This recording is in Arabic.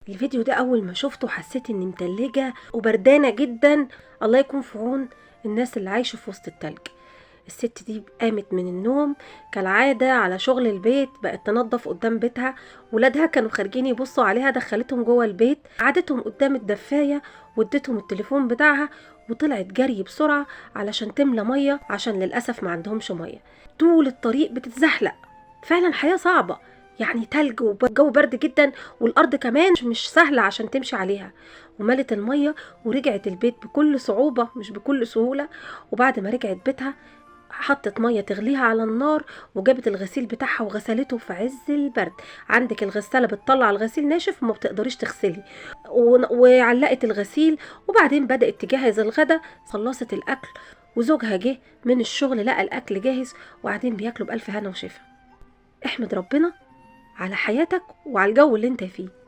الفيديو ده اول ما شفته حسيت اني متلجة وبردانة جدا. الله يكون في عون الناس اللي عايشة في وسط التلج. الست دي قامت من النوم كالعادة على شغل البيت، بقت تنظف قدام بيتها. ولادها كانوا خارجين يبصوا عليها، دخلتهم جوه البيت، قعدتهم قدام الدفاية وادتهم التليفون بتاعها، وطلعت جري بسرعة علشان تملى مية، عشان للأسف ما عندهمش مية. طول الطريق بتتزحلق، فعلا حياة صعبة، يعني تلج والجو برد جدا، والأرض كمان مش سهلة عشان تمشي عليها. وملت المية ورجعت البيت بكل صعوبة مش بكل سهولة. وبعد ما رجعت بيتها حطت ميه تغليها على النار، وجابت الغسيل بتاعها وغسلته في عز البرد. عندك الغساله بتطلع الغسيل ناشف وما بتقدريش تغسلي. وعلقت الغسيل، وبعدين بدأت تجهز الغدا. خلصت الاكل وزوجها جه من الشغل لقى الاكل جاهز، وقاعدين بياكلوا بألف هنا وشفا. احمد ربنا على حياتك وعلى الجو اللي انت فيه.